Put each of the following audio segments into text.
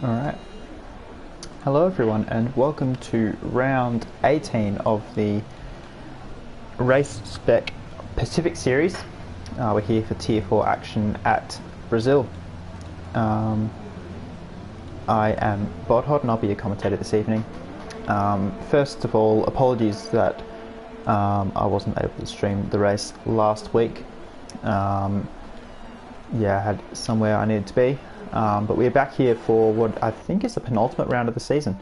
Alright, hello everyone and welcome to round 18 of the Race Spec Pacific Series. We're here for Tier 4 action at Brazil. I am Bodhod and I'll be your commentator this evening. First of all, apologies that I wasn't able to stream the race last week. I had somewhere I needed to be. But we're back here for what I think is the penultimate round of the season.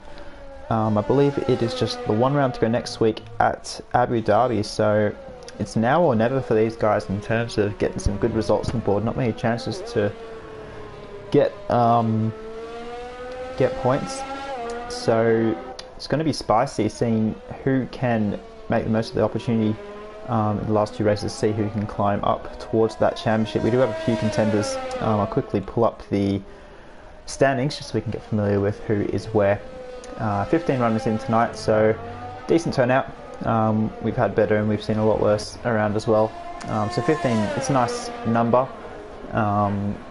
I believe it is just the one round to go next week at Abu Dhabi, so it's now or never for these guys in terms of getting some good results on board. Not many chances to get points, so it's going to be spicy seeing who can make the most of the opportunity in the last two races, see who can climb up towards that championship. We do have a few contenders. I'll quickly pull up the standings just so we can get familiar with who is where. 15 runners in tonight, so decent turnout. We've had better and we've seen a lot worse around as well. So 15, it's a nice number.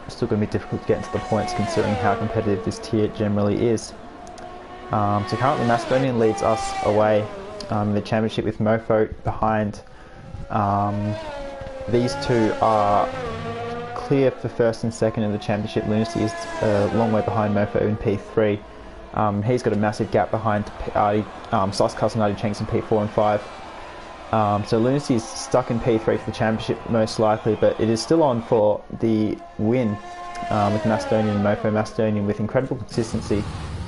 Still going to be difficult to get into the points considering how competitive this tier generally is. So currently Macedonian leads us away in the championship with Mofo behind. These two are clear for first and second in the championship. Lunacy is a long way behind Mofo in P3. He's got a massive gap behind Soskas and Adi Chenks in P4 and 5. So Lunacy is stuck in P3 for the championship most likely, but it is still on for the win with Macedonian and Mofo. Macedonian with incredible consistency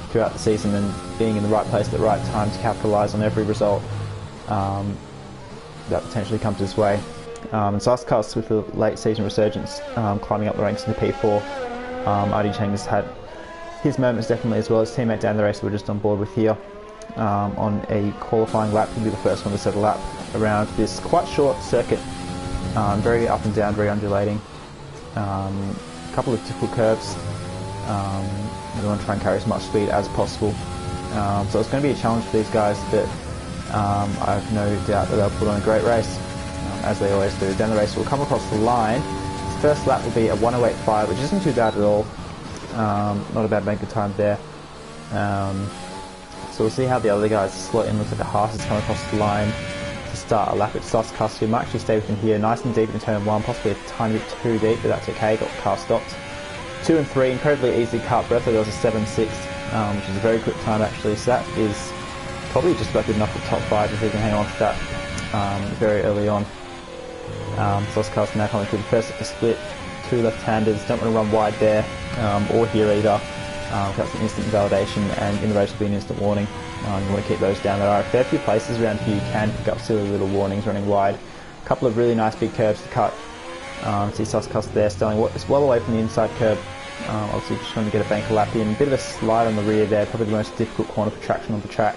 throughout the season and being in the right place at the right time to capitalise on every result that potentially comes his way. And Soskas with the late season resurgence, climbing up the ranks into P4. Adi Cheng has had his moments definitely as well. His teammate down the race we're just on board with here on a qualifying lap. He'll be the first one to set a lap around this quite short circuit. Very up and down, very undulating. A couple of difficult curves. We want to try and carry as much speed as possible. So it's going to be a challenge for these guys, but I have no doubt that they'll put on a great race, as they always do. Down the race, we'll come across the line. His first lap will be a 1:08.5, which isn't too bad at all. Not a bad bank of time there. So we'll see how the other guys slot in. Looks like a Haas has come across the line to start a lap at Soskas, who might actually stay with him here. Nice and deep in turn 1, possibly a tiny bit too deep, but that's okay. Got the car stopped. 2 and 3, incredibly easy cut. Breath there was a 7.6, which is a very quick time actually. So that is probably just about good enough for top 5 if he can hang on to that very early on. Soskas now coming through the first of the split. 2 left-handers, don't want to run wide there or here either. That's an instant validation, and in the race will be an instant warning. You want to keep those down. There are a fair few places around here you can pick up silly little warnings running wide. A couple of really nice big curves to cut. See Soskas there, staying well away from the inside curb. Obviously just trying to get a banker lap in. Bit of a slide on the rear there, probably the most difficult corner for traction on the track.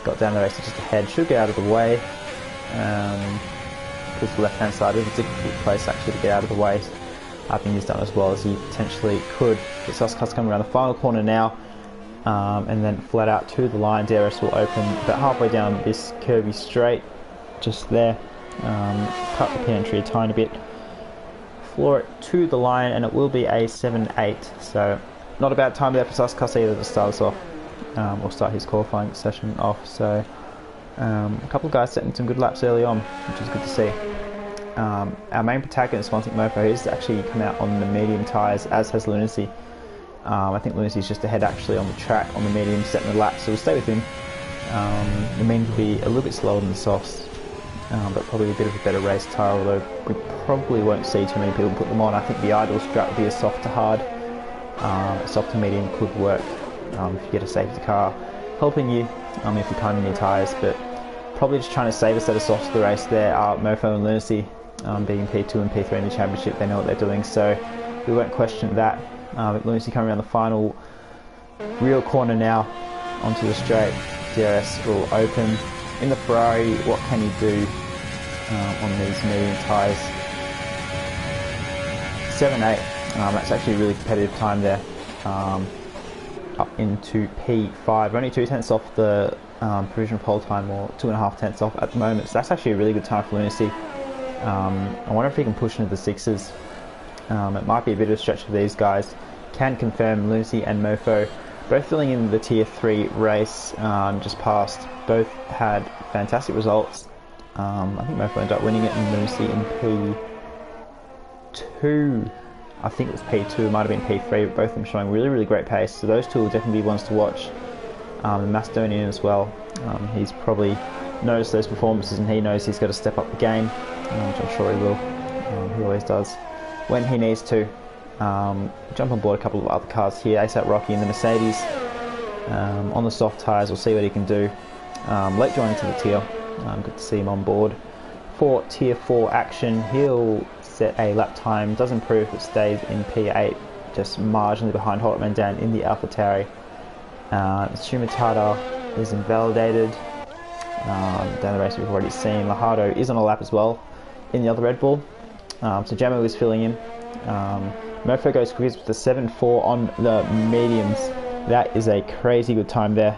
Got down the race just ahead, should get out of the way. Because the left hand side is a difficult place actually to get out of the way. I think he's done as well as he potentially could. But Soskas coming around the final corner now, and then flat out to the line. DRS will open about halfway down this curvy straight, just there. Cut the pin entry a tiny bit. Floor it to the line, and it will be a 7.8. So not a bad time there for Soskas either to start us off, or start his qualifying session off. So a couple of guys setting some good laps early on, which is good to see. Our main protagonist, Swansea Mofo, has actually come out on the medium tyres, as has Lunacy. I think Lunacy is just ahead actually on the track on the medium, setting the lap, so we'll stay with him. The medium will be a little bit slower than the softs, but probably a bit of a better race tyre, although we probably won't see too many people put them on. I think the ideal strap would be a soft to hard. A soft to medium could work if you get a safety car helping you if you can't in your tyres, but probably just trying to save a set of softs for the race there are Mofo and Lunacy. Being P2 and P3 in the championship, they know what they're doing, so we won't question that. With Lunacy coming around the final real corner now onto the straight. DRS will open. In the Ferrari, what can he do on these medium tyres? 7.8. That's actually a really competitive time there. Up into P5. Only 2 tenths off the provisional pole time, or 2.5 tenths off at the moment. So that's actually a really good time for Lunacy. I wonder if he can push into the 6s. It might be a bit of a stretch for these guys. can confirm Lunacy and Mofo both filling in the tier 3 race just past. Both had fantastic results. I think Mofo ended up winning it and Lunacy in P2. I think it was P2, it might have been P3, but both of them showing really great pace. So those two will definitely be ones to watch. The Macedonian as well. He's probably noticed those performances and he knows he's got to step up the game, which I'm sure he will. He always does when he needs to. Jump on board a couple of other cars here. ASAP Rocky in the Mercedes on the soft tyres. We'll see what he can do. Late joining to the tier. Good to see him on board. For tier 4 action, he'll set a lap time, does improve but stays in P8, just marginally behind Holtman down in the AlphaTauri. Shumatada is invalidated. Down the race we've already seen. Lahardo is on a lap as well in the other Red Bull. So Jamo is filling in. Mofo goes quiz with the 7.4 on the mediums. That is a crazy good time there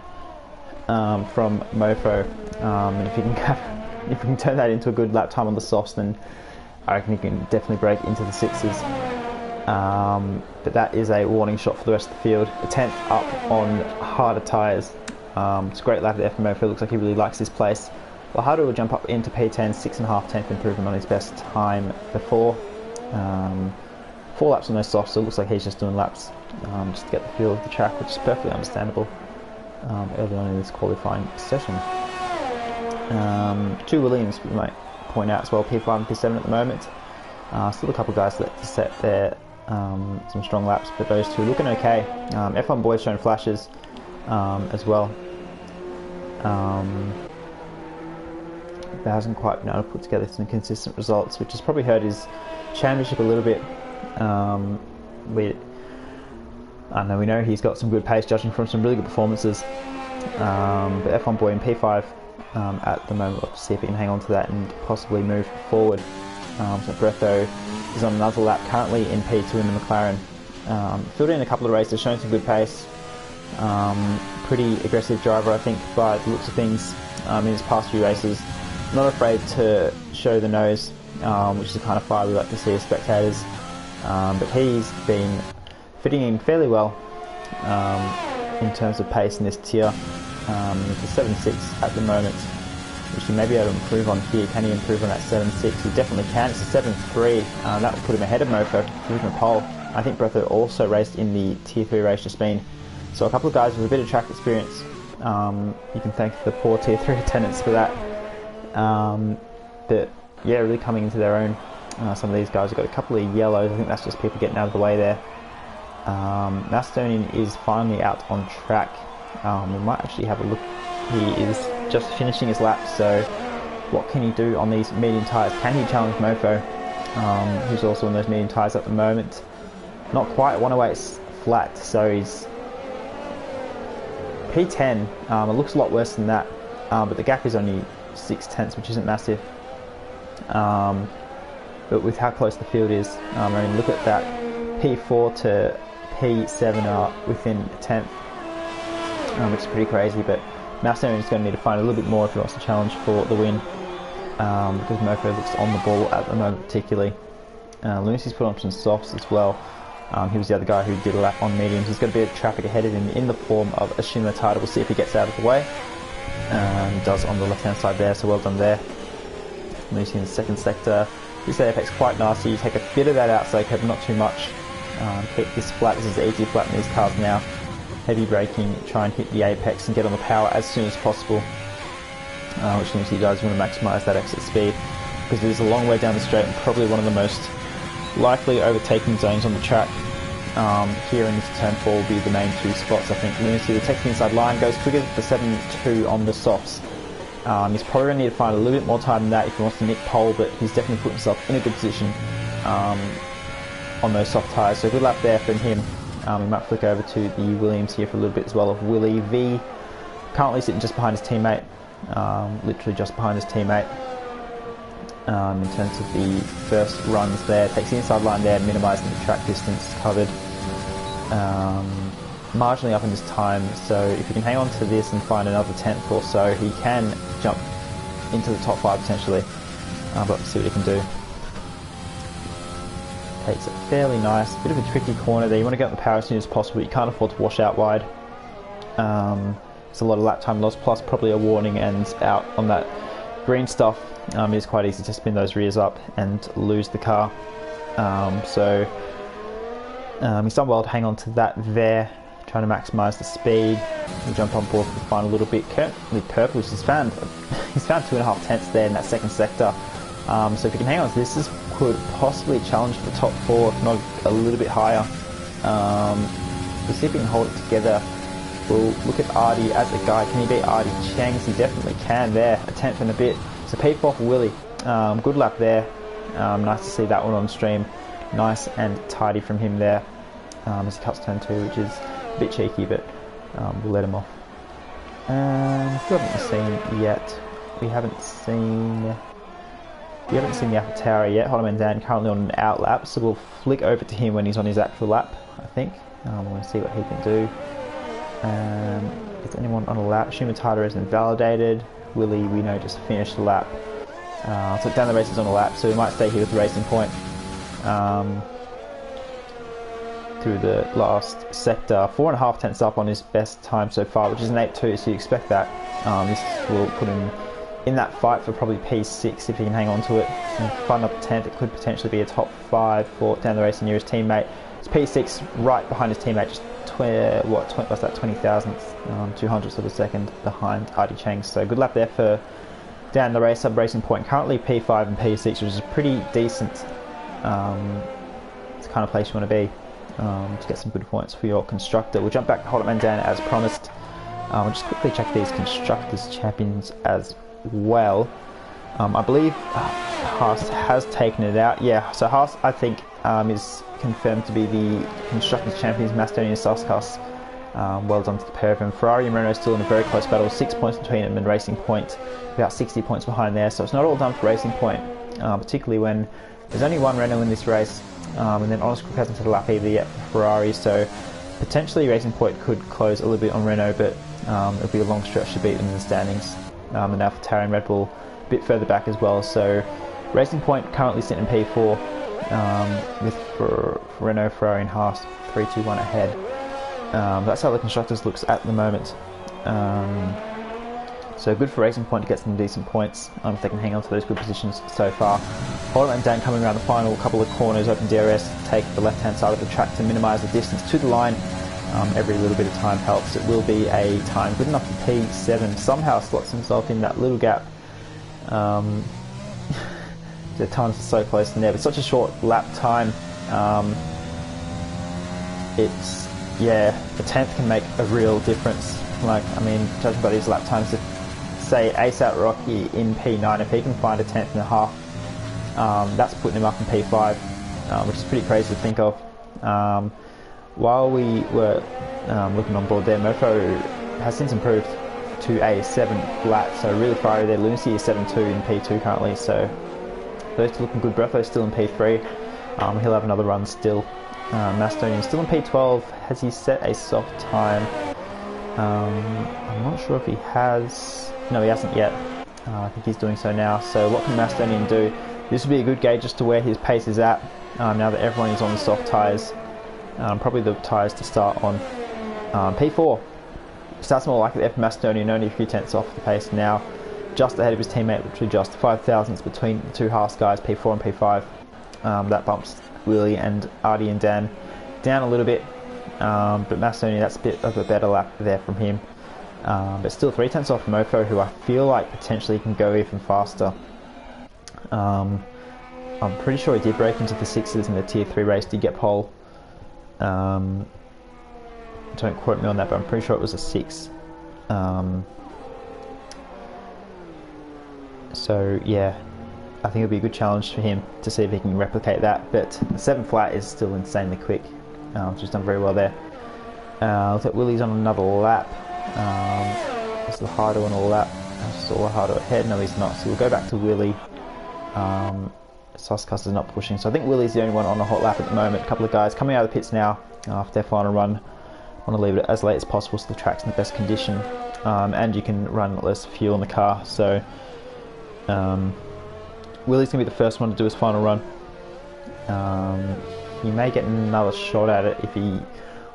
from Mofo. And if you can turn that into a good lap time on the softs, then I reckon you can definitely break into the 6s. But that is a warning shot for the rest of the field. A 10th up on harder tyres. It's a great lap there from Mofo. Looks like he really likes this place. Lahardo will jump up into P10, 6.5 tenth improvement on his best time before. 4 laps on those softs, so it looks like he's just doing laps just to get the feel of the track, which is perfectly understandable early on in this qualifying session. 2 Williams we might point out as well, P5 and P7 at the moment. Still a couple of guys left to set their some strong laps, but those two looking okay. F1 boys showing flashes as well. But hasn't quite been able to put together some consistent results, which has probably hurt his championship a little bit. We know he's got some good pace, judging from some really good performances. But F1 boy in P5 at the moment. We'll have to see if he can hang on to that and possibly move forward. So Bretho is on another lap, currently in P2 in the McLaren. Filled in a couple of races, showing some good pace. Pretty aggressive driver, I think, by the looks of things in his past few races. Not afraid to show the nose, which is the kind of fire we like to see as spectators. But he's been fitting in fairly well in terms of pace in this tier. It's a 7.6 at the moment, which he may be able to improve on here. Can he improve on that 7.6? He definitely can. It's a 7.3. That will put him ahead of Mofo, provisional pole. I think Bretho also raced in the tier 3 race just been. So a couple of guys with a bit of track experience. You can thank the poor tier 3 attendants for that. But yeah, really coming into their own. Some of these guys have got a couple of yellows. I think that's just people getting out of the way there. Macedonian is finally out on track. We might actually have a look. He is just finishing his lap, so what can he do on these medium tyres? Can he challenge Mofo, who's also on those medium tyres at the moment? Not quite. 108's flat, so he's P10. It looks a lot worse than that, but the gap is only 6 tenths, which isn't massive. But with how close the field is, I mean, look at that. P4 to P7 are within a tenth, which is pretty crazy. But Macedonian is going to need to find a little bit more if he wants to challenge for the win, because Mofo looks on the ball at the moment particularly. Lunacy's put on some softs as well. He was the other guy who did a lap on mediums. He's got a bit of traffic ahead of him in the form of a Shumatada. We'll see if he gets out of the way. He does on the left hand side there, so well done there. Lunacy in the second sector. This apex quite nice, so you take a bit of that outside curve, not too much. Keep this flat. This is easy flat in these cars now. Heavy braking, try and hit the apex and get on the power as soon as possible, which means you guys want to maximise that exit speed, because it is a long way down the straight and probably one of the most likely overtaking zones on the track. Here in this turn 4 will be the main 2 spots. I think Lunacy will take the inside line, goes quicker for 7.2 on the softs. He's probably going to need to find a little bit more time than that if he wants to nick pole, but he's definitely put himself in a good position on those soft tyres. So good lap there from him. We might flick over to the Williams here for a little bit as well of Willie V. Currently sitting just behind his teammate, literally just behind his teammate. In terms of the first runs there, takes the inside line there, minimising the track distance covered. Marginally up in his time, so if he can hang on to this and find another 10th or so, he can jump into the top 5 potentially. But we'll see what he can do. Takes it fairly nice. Bit of a tricky corner there. You want to get on the power as soon as possible. You can't afford to wash out wide. It's a lot of lap time loss, plus probably a warning and out on that green stuff. It is quite easy to spin those rears up and lose the car. He's done well to hang on to that there, trying to maximise the speed. He'll jump on board for the final little bit. Currently purple, which he's found 2.5 tenths there in that second sector. So if he can hang on to this could possibly challenge for the top 4, if not a little bit higher. We'll see if he can hold it together. We'll look at Artie as a guy. Can he beat Artie Chang's? He definitely can there. A tenth and a bit. So P4 for Willie. Good lap there. Nice to see that one on stream. Nice and tidy from him there. As he cuts turn 2, which is a bit cheeky, but we'll let him off. Who haven't we seen yet? We haven't seen the Alpha Tower yet. Holloman Dan currently on an out lap, so we'll flick over to him when he's on his actual lap, I think. We're going to see what he can do. Is anyone on a lap? Shumatada isn't validated. Willie, we know, just finished the lap. So down the race is on a lap, so we might stay here with the Racing Point through the last sector. 4.5 tenths up on his best time so far, which is an 8.2, so you expect that. This will put him in that fight for probably P6 if he can hang on to it. And fun up a tenth, it could potentially be a top 5 for down the race near his teammate. It's P6 right behind his teammate, just 20,000th, 200th of a second behind Artie Chang. So good lap there for down the race, sub Racing Point. Currently P5 and P6, which is pretty decent. It's the kind of place you want to be to get some good points for your constructor. We'll jump back to Holloman Dan as promised. We'll just quickly check these constructors champions as well. I believe Haas has taken it out. Yeah, so Haas, I think, is confirmed to be the Constructors Champions, Macedonia and Soskas. Well done to the pair of them. Ferrari and Renault still in a very close battle, 6 points between them and Racing Point, about 60 points behind there. So it's not all done for Racing Point, particularly when there's only one Renault in this race, and then Honest Group hasn't had a lap either yet for Ferrari. So potentially Racing Point could close a little bit on Renault, but it'll be a long stretch to beat them in the standings. And now for Tauri and Red Bull a bit further back as well. So Racing Point currently sitting in P4, with for Renault, Ferrari and Haas 3-2-1 ahead. That's how the constructors looks at the moment. So good for Racing Point to get some decent points if they can hang on to those good positions so far. Holland and Dan coming around the final couple of corners, open DRS, take the left hand side of the track to minimise the distance to the line. Every little bit of time helps. It will be a time good enough for P7. Somehow slots himself in that little gap. The times are so close in there, but such a short lap time. It's, yeah, a tenth can make a real difference. Like, I mean, judging by these lap times, if, say, ASAT Rocky in P9, if he can find a tenth and a half, that's putting him up in P5, which is pretty crazy to think of. While we were looking on board there, Mofo has since improved to a 7 flat, so really fiery there. Lunacy is 7.2 in P2 currently, so those two looking good. Breatho's still in P3. He'll have another run still. Macedonian still in P12. Has he set a soft time? I'm not sure if he has. No, he hasn't yet. I think he's doing so now. So what can Macedonian do? This would be a good gauge as to where his pace is at now that everyone is on the soft tyres. Probably the tyres to start on. P4. Starts more like it there for Macedonian, only a few tenths off the pace now. Just ahead of his teammate, literally just 5 thousandths between the two Haas guys, P4 and P5. That bumps Willie and Artie and Dan down a little bit. But Macedonian, that's a bit of a better lap there from him. But still 3 tenths off Mofo, who I feel like potentially can go even faster. I'm pretty sure he did break into the 6s in the Tier 3 race, did get pole. Don't quote me on that, but I'm pretty sure it was a 6. So yeah, I think it'll be a good challenge for him to see if he can replicate that. But the 7 flat is still insanely quick. Just done very well there. Looks like Willie's on another lap. Is Lahardo on a lap? Is Lahardo ahead? No, he's not. So we'll go back to Willie. Soskas is not pushing, so I think Willie's the only one on a hot lap at the moment. A couple of guys coming out of the pits now after their final run. Want to leave it as late as possible so the track's in the best condition, and you can run less fuel in the car. So Willie's going to be the first one to do his final run. he may get another shot at it if he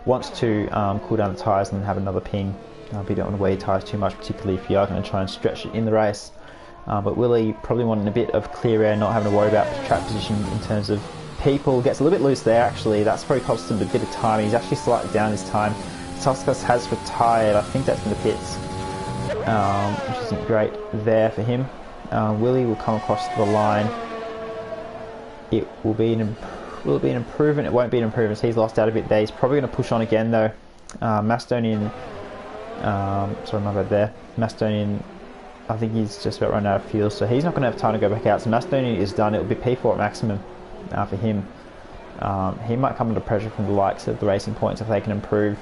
wants to cool down the tyres and have another ping. But you don't want to wear your tyres too much, particularly if you are going to try and stretch it in the race. But Willie probably wanting a bit of clear air, not having to worry about track position in terms of people. Gets a little bit loose there actually, that's probably cost him a bit of time. He's actually slightly down his time. Suskas has retired, I think that's in the pits, which isn't great there for him. Willie will come across the line. It will be will it be an improvement? It won't be an improvement, so he's lost out a bit there. He's probably going to push on again though. Macedonian, sorry my bad there, Macedonian, I think he's just about run out of fuel, so he's not going to have time to go back out. So Macedonian is done. It will be P4 at maximum for him. He might come under pressure from the likes of the Racing Points if they can improve.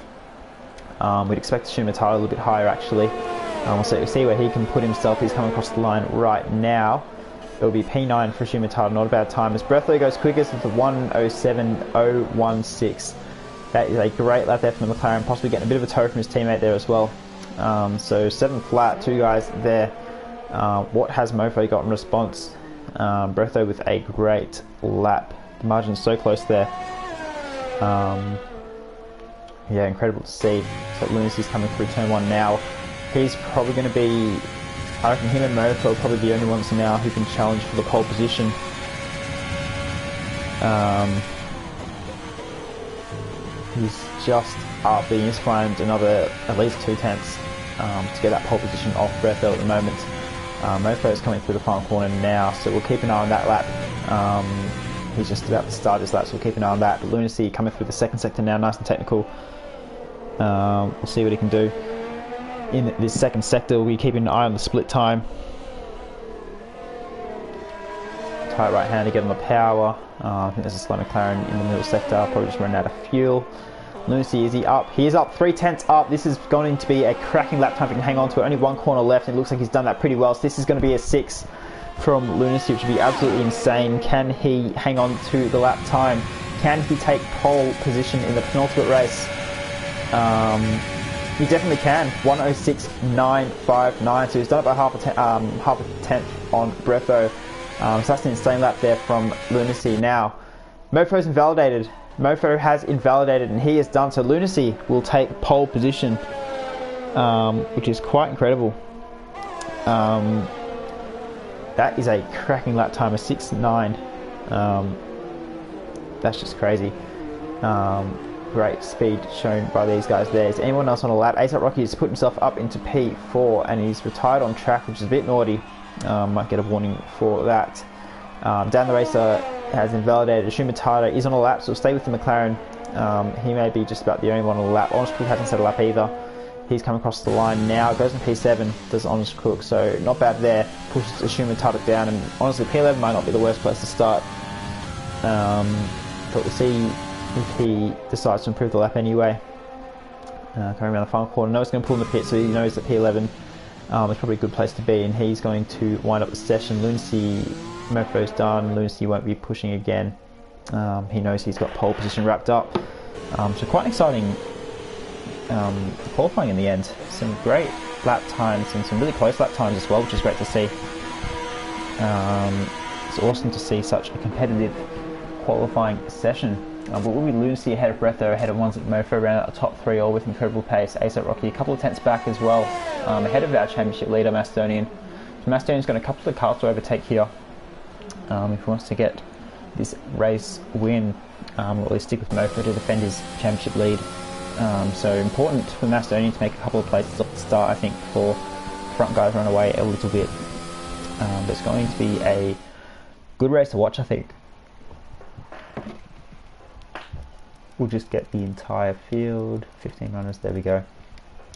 We'd expect to shoot Matata a little bit higher actually. We'll see where he can put himself. He's coming across the line right now. It will be P9 for Shumatata, not a bad time. As Breatho goes quickest with the 1:07.016. That is a great lap there from the McLaren, possibly getting a bit of a tow from his teammate there as well. So 7 flat, 2 guys there. What has Mofo got in response? Breatho with a great lap. The margin's so close there. Yeah, incredible to see. So Lunacy's coming through turn 1 now. He's probably going to be, I reckon him and Mofo are probably the only ones now who can challenge for the pole position. He's just up, but he needs to find another at least 2 tenths to get that pole position off Breatho at the moment. Mofo is coming through the final corner now, so we'll keep an eye on that lap. He's just about to start his lap, so we'll keep an eye on that. But Lunacy coming through the second sector now, nice and technical. We'll see what he can do. In this second sector, we'll be keeping an eye on the split time. Tight right hand to get on the power. I think there's a slow McLaren in the middle sector, probably just running out of fuel. Lunacy, is he up? He is up, 3 tenths up. This is going to be a cracking lap time if he can hang on to it. Only 1 corner left, and it looks like he's done that pretty well. So this is going to be a 6 from Lunacy, which would be absolutely insane. Can he hang on to the lap time? Can he take pole position in the penultimate race? He definitely can. 1:06.959. So he's done it by half a tenth on Breatho. So that's an insane lap there from Lunacy. Now, Mofo's invalidated. Mofo has invalidated, and he is done. So Lunacy will take pole position, which is quite incredible. That is a cracking lap time of 6.9. That's just crazy. Great speed shown by these guys there. Is anyone else on a lap? ASAP Rocky has put himself up into P4 and he's retired on track, which is a bit naughty. Might get a warning for that. Dan the Racer has invalidated. Shumatata is on a lap, so we'll stay with the McLaren. He may be just about the only one on a lap. Honest Cook hasn't set a lap either. He's coming across the line now. Goes in P7, does Honest Cook, so not bad there. Pushes Shumatata down, and honestly P11 might not be the worst place to start. But we'll see if he decides to improve the lap anyway. Coming around the final corner, knows he's going to pull in the pit, so he knows that P11 is probably a good place to be, and he's going to wind up the session. Lunacy, Mofo's done. Lunacy won't be pushing again. He knows he's got pole position wrapped up. So quite exciting qualifying in the end. Some great lap times and some really close lap times as well, which is great to see. It's awesome to see such a competitive qualifying session. But we'll be Lunacy ahead of Breatho, ahead of ones like Mofo, around at the top 3 all with incredible pace. ASAP Rocky a couple of tenths back as well, ahead of our championship leader Macedonian. So Macedonian's got a couple of cars to overtake here if he wants to get this race win, or at least stick with Mofo to defend his championship lead. So important for Macedonian to make a couple of places off the start, I think, before front guys run away a little bit. But it's going to be a good race to watch, I think. We'll just get the entire field, 15 runners, there we go.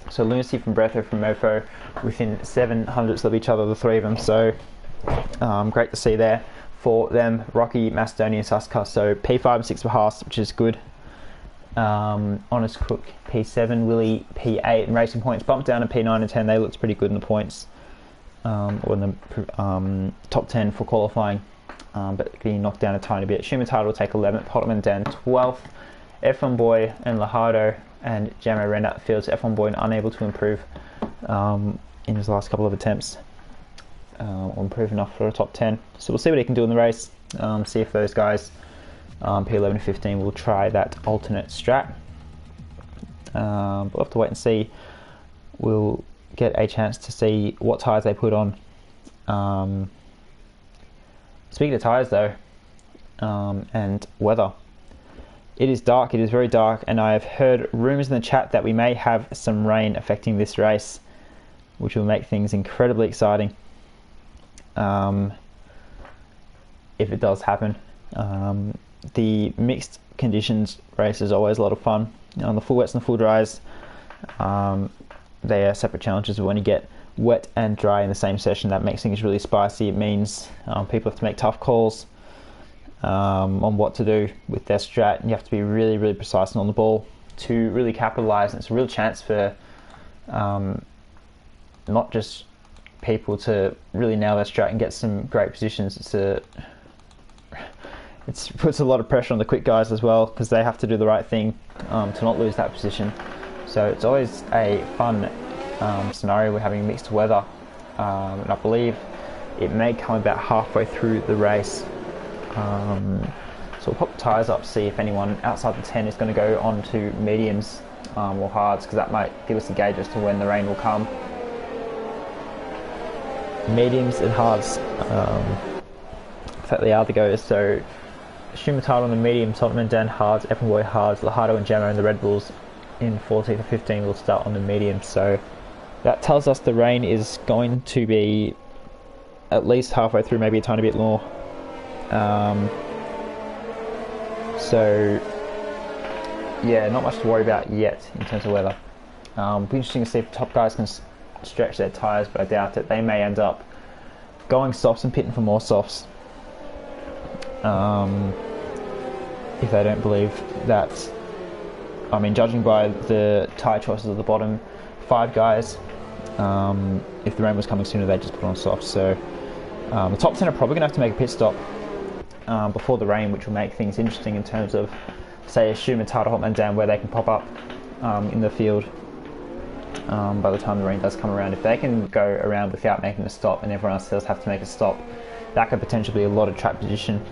So Lunacy from Breatho from Mofo within 700ths of each other, the 3 of them, so great to see there for them. Rocky, Macedonian, Suskas, so P5 and 6 for Haas, which is good. Honest Cook P7, Willie P8, and Racing Points bumped down to P9 and 10. They looked pretty good in the points, or in the top 10 for qualifying, but getting knocked down a tiny bit. Shumatata will take 11th, Potterman down 12th. F1 Boy and Lajardo and Jamo ran out the field, so F1 Boy unable to improve in his last couple of attempts, or improve enough for a top 10. So we'll see what he can do in the race, see if those guys P11 and 15 will try that alternate strat. We'll have to wait and see. We'll get a chance to see what tyres they put on. Speaking of tyres though, and weather, it is dark, it is very dark, and I have heard rumours in the chat that we may have some rain affecting this race, which will make things incredibly exciting if it does happen. The mixed conditions race is always a lot of fun. On the full wets and the full dries, they are separate challenges, but when you get wet and dry in the same session, that makes things really spicy. It means people have to make tough calls on what to do with their strat, and you have to be really, really precise and on the ball to really capitalise. And it's a real chance for not just people to really nail their strat and get some great positions. It puts a lot of pressure on the quick guys as well, because they have to do the right thing to not lose that position. So it's always a fun scenario. We're having mixed weather, and I believe it may come about halfway through the race. So we'll pop the tyres up, see if anyone outside the 10 is going to go on to mediums or hards, because that might give us a gauge as to when the rain will come. Mediums and hards, in fact they are the goers. So Schumacher on the medium, Tottenham Dan hards, Eppenboy hards, Lahardo and Gemma and the Red Bulls in 14th and 15 will start on the medium. So that tells us the rain is going to be at least halfway through, maybe a tiny bit more. So yeah, not much to worry about yet in terms of weather. It'll be interesting to see if the top guys can stretch their tyres, but I doubt it. They may end up going softs and pitting for more softs if they don't believe that. I mean, judging by the tyre choices of the bottom 5 guys, if the rain was coming sooner, they'd just put on softs. So the top 10 are probably going to have to make a pit stop before the rain, which will make things interesting in terms of, say, a Schumacher, Tata, Hotman, Dan, where they can pop up in the field by the time the rain does come around. If they can go around without making a stop and everyone else does have to make a stop, that could potentially be a lot of track position,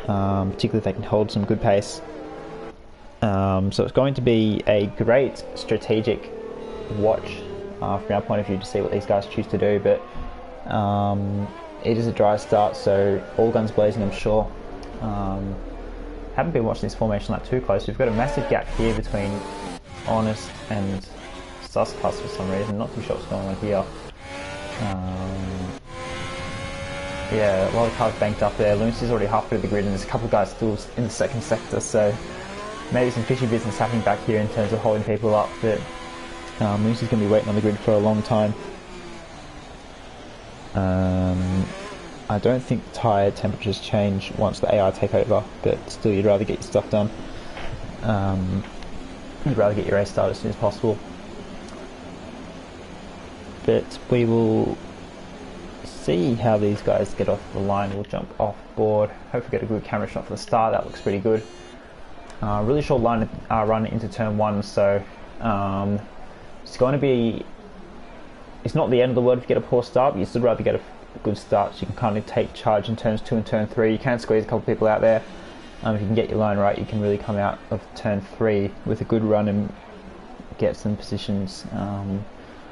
particularly if they can hold some good pace. So it's going to be a great strategic watch from our point of view to see what these guys choose to do, but it is a dry start, so all guns blazing, I'm sure. Haven't been watching this formation lap too close. We've got a massive gap here between Honest and Suscus for some reason. Not too sure what's going on here. Yeah, a lot of cars banked up there. Lucy's already halfway to the grid, and there's a couple of guys still in the second sector, so maybe some fishy business happening back here in terms of holding people up, but Lucy's going to be waiting on the grid for a long time. I don't think tyre temperatures change once the AI take over, but still you'd rather get your stuff done. You'd rather get your race started as soon as possible. But we will see how these guys get off the line. We'll jump off board, hopefully get a good camera shot for the start. That looks pretty good. Really short line run into turn 1, so it's going to be, it's not the end of the world if you get a poor start, but you'd still rather get a good start so you can kind of take charge in turns 2 and turn 3. You can squeeze a couple of people out there. If you can get your line right, you can really come out of turn 3 with a good run and get some positions,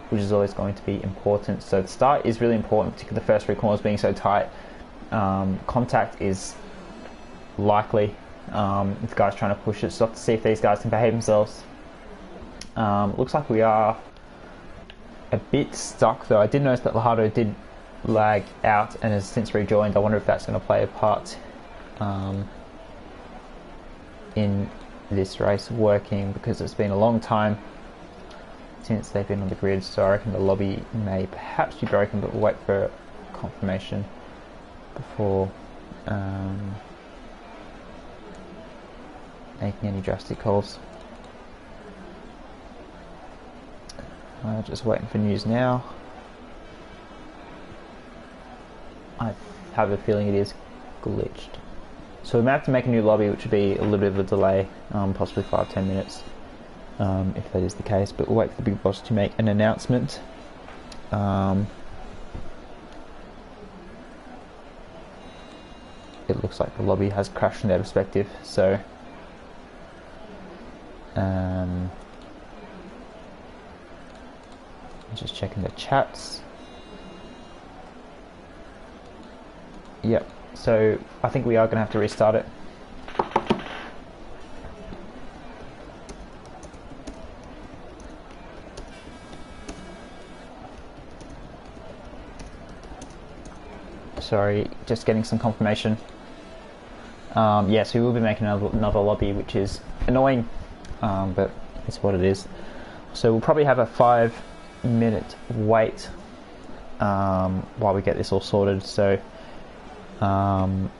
which is always going to be important. So the start is really important, particularly the first 3 corners being so tight. Contact is likely if the guys trying to push it, so have to see if these guys can behave themselves. Looks like we are a bit stuck though. I did notice that Lahardo did lag out and has since rejoined. I wonder if that's going to play a part in this race working, because it's been a long time since they've been on the grid, so I reckon the lobby may perhaps be broken, but we'll wait for confirmation before making any drastic calls. Just waiting for news now. I have a feeling it is glitched. So we may have to make a new lobby, which would be a little bit of a delay, possibly 5-10 minutes, if that is the case. But we'll wait for the big boss to make an announcement. it looks like the lobby has crashed from their perspective. So just checking the chats. Yep, so I think we are going to have to restart it. Sorry, just getting some confirmation. Yes, we will be making another lobby, which is annoying, but it's what it is. So we'll probably have a 5-minute wait while we get this all sorted. So I'm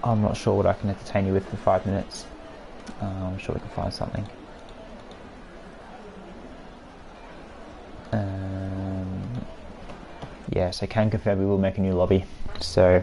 not sure what I can entertain you with for 5 minutes. I'm sure we can find something. Yeah, so can confirm we will make a new lobby. So